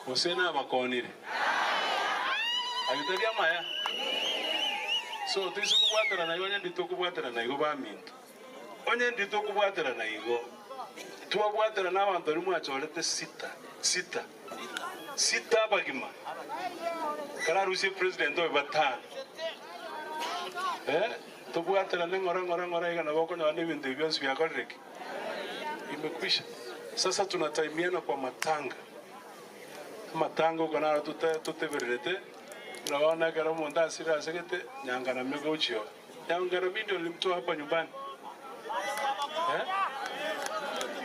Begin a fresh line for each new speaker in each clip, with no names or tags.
Usena bakonire. Ayutaria maya. So tisu kubwatera na yonye ndito kubwatera na igo baminto. Onye ndito kubwatera na igo. Tuwa kubwatera na abantu ari mwachorete sita bagima. Kala rusi president owe batano. Tubwatera ngora igana boko nyane bintu byose byakoreka. Imekwisha. Sasa tunataimiana kwa matanga ukana tuteverete naona gara monda asira segete nyangana mego uchio nyangana mimi ndio nilimtoa hapa nyumbani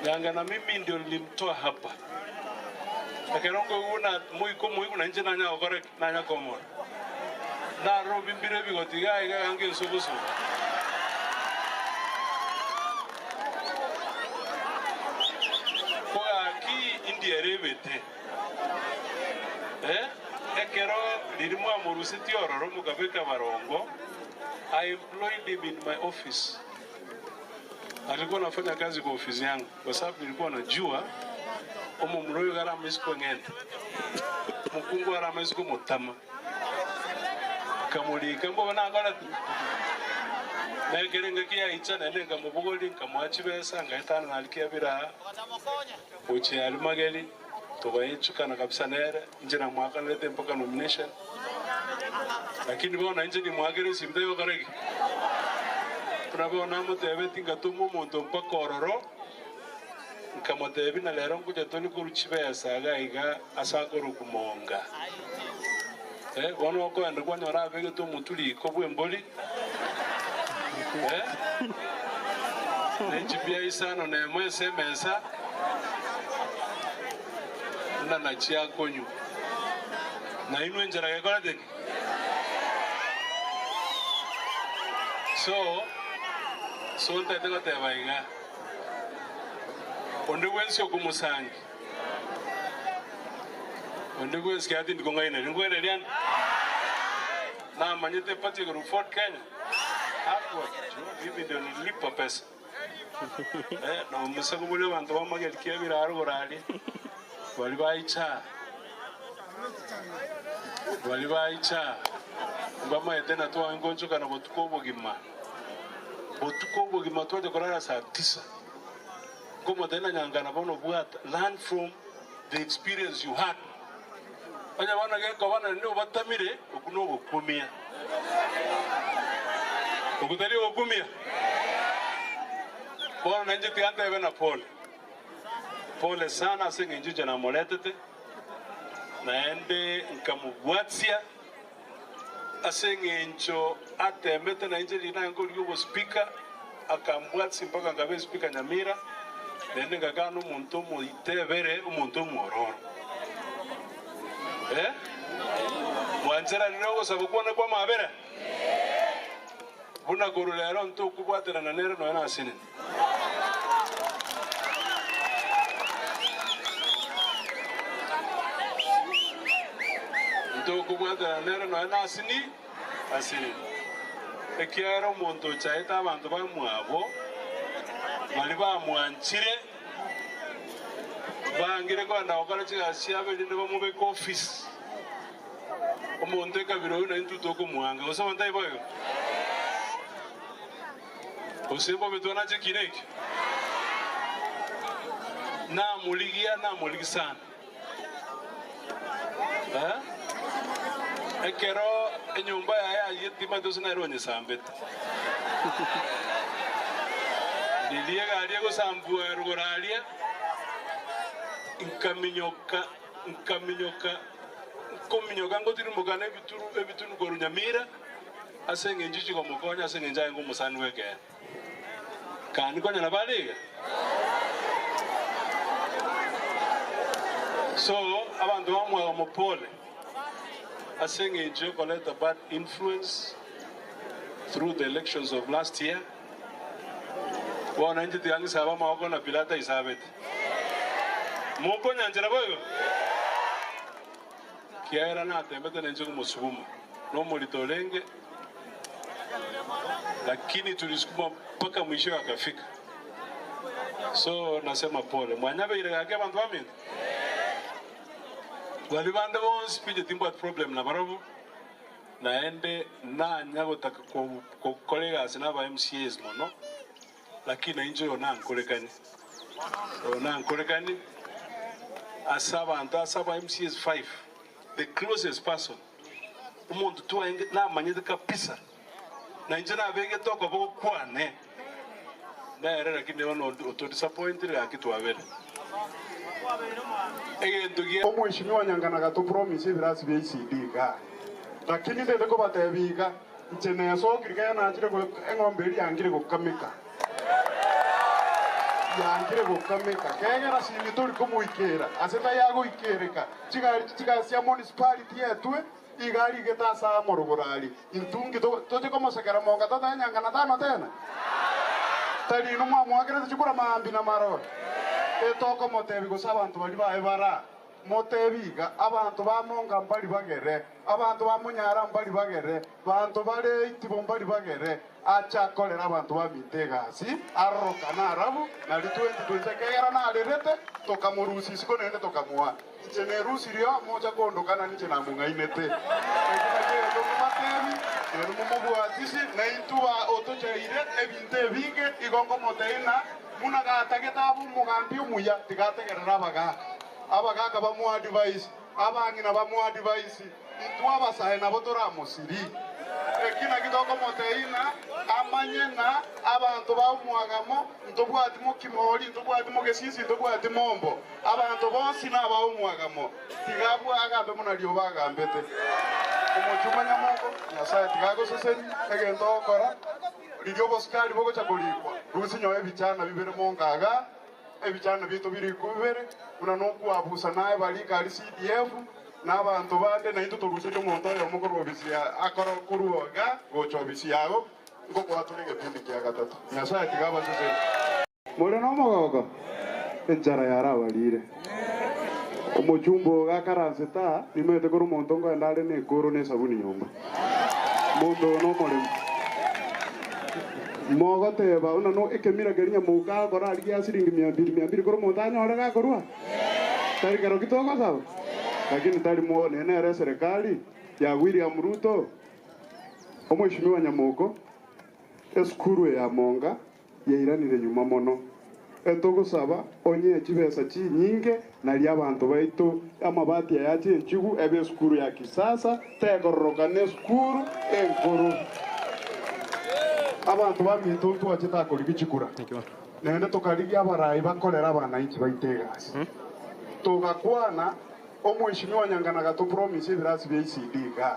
nyangana mimi ndio nilimtoa hapa akerongo una muiko na nje nanya okore nanya komo na robi mbire bigotiga iga ange subusu kwa ki India rebete ekero lirimo amurusiti ororo mugabeka barongo. I employed him in my office. Alikuwa anafanya kazi kwa ofisi yangu kwa sababu nilikuwa najua mroyo gara mesiko ngende mukungu ara mesiko mutama kamuri kambo bana ngara negerenga kiya ichana nenga mubugoli kamwachi besa ngaitana nalikia bira uchi alimageli tubayichukana kabisa nere njira mwaka lete mpaka nomination lakini bona nje ni mwagere simdeyo karegi tunabona mutebe tingatumo muntu mpaka ororo nkamotebi na lero kuja toni kuruchibesa gaiga asakoro kumonga bono ko ende kwa nyora bege to mutuli ko bwemboli nejibia isano na mwese mesa na chia konyu na inu njara yakora de so ntatego tebaiga onde wensi okumusangi onde wensi ati ndikonga ina ngwere lian na manyete pati ko Fort Kenya hapo hivi ndio nilipa pesa na msago mule bantu bamagelikia biraro gorali walibaicha ngama etena to ngonjo kana botuko bogima twaje korara saa 9 como tena nyangana bono buata learn from the experience you had anya wana geka wana ndio batamire okuno bokumia okutali bokumia bona nje tianta ebena pole sana asinge njuje na moletete naende nkamubwatia asinge ncho atembete na nje lina ngoli yubo speaker akambwatsi mpaka ngabe speaker Nyamira nende ngagano umuntu mu itebere umuntu mororo mwanzera lino sabukwana kwa mabera buna gorulero nto kubwatira na nere no yana asine nto kubwatira na nere no yana asine ekiaro muntu chaita abantu bamwabo bali bamwanchire bangire kwa ndawakala chigasiabe ndinde bamube ko office omuntu kabiro na ntuto ko muanga osaba ntai boyo osebo betona chekineki na muligisana ekero enyumba ya yetima dosina ironye sambete ndiye galie go sambua rugoralia nkaminyoka ngo tirimugana ebitunu goru Nyamira asenge njiji ko mukonya asenge njaye ngo musani weke kandi konya nabaliga so abantu bamwe mupole asenge nje collect a bad influence through the elections of last year wana njiti yangi saba mawako na pilata isabete mukonya njira boyo kiera na tembete na nje kumusukuma no mulitolenge lakini tulisukuma mpaka mwisho akafika so nasema pole mwanyabe ile yake abantu wamini Wali bande bonsi pije timbo at problem na barabu. Naende na nyago taka ko kolega sina ba MCAs mono. Lakini na injo yona nkolekani. Yona nkolekani. Asaba MCAs 5. The closest person. Umuntu tu na manyede kapisa. Na injo na bege toko boko kwane. Na era lakini wano auto disappointed akitu abere.
Mheshimiwa Nyangana to promise birasi BCD ga. Lakini ndende ko batebiga nchene yasokirika na achire ko eng'ombe yangire gukamika. Yangire gukamika. Kegera singi turi kumuikera. Aseta yago ikereka. Chiga sia municipality yetu igari getasa morogorali. Intungi toje komo sekera monga tata Nyangana tano tena. Tari no mwagere chikura maambi na maro. Etoko motebi go sabantu bali baebara. Motebiga abantu ba monga mbali bagere, abantu ba munyara mbali bagere, abantu bale itibo mbali bagere, acha kolera abantu ba mitegasi, arroka na arabu, na 2020 kegera na lerete tokamurusi siko nende tokamua. Chene rusi rio moja kondokana niche na mungainete. Ekibagere dokumatebi, numumu atisi na intuwa otochaire ebinte bige igongo moteina munaga tagetabu mugambi umuya tigategerera baga. Abagaka bamu advice, abangina bamu advice, intwa basahe na botora musiri. Ekina kitoko moteina, amanyena, abantu bamuagamo, ntobwati mu kimoli, ntobwati mu gesisi, ntobwati mombo. Abantu bonsi na bamuagamo. Tigabu agambe munalio bagambete. Umuchuma nyamoko, nyasaye tigago soseni, egento okora. Lidio boskali bogo chakulikwa. Rusi nyoe bichana bibere mongaga. Ebichana bito biri kubere unanoku abusa naye balika ali CDF n'abantu bande na into turushe cyo muntu yo mukoro bisiya akoro kuruoga gocho bisiyago ngo kwatulege pindi kya gatatu nyasaye tigaba sese mure no mogogo enjara yara balire omujumbo gakaranze ta nimete kuru muntu ngo ndale ne kuru ne sabuni nyumba muntu no mole Mogoteba una no ekemira gerinya muka kora aligia siringi 200 koro montaña ora ga korua tari karo kitoko sawa lakini tari muone na serikali ya William Ruto omweshimiwa Nyamoko eskuru ya monga yairanire nyuma mono entogo saba onye chibesa chi nyinge na lia bantu baitu amabati ya chi enchigu ebe eskuru ya kisasa tegoroka ne eskuru enkuru abantu bamintu twachita kuri bichikura nende tukarigia abarai bakorera abana inchi baitegasi tugakwana omweshimiwa Nyangana to promise birasi BCD ga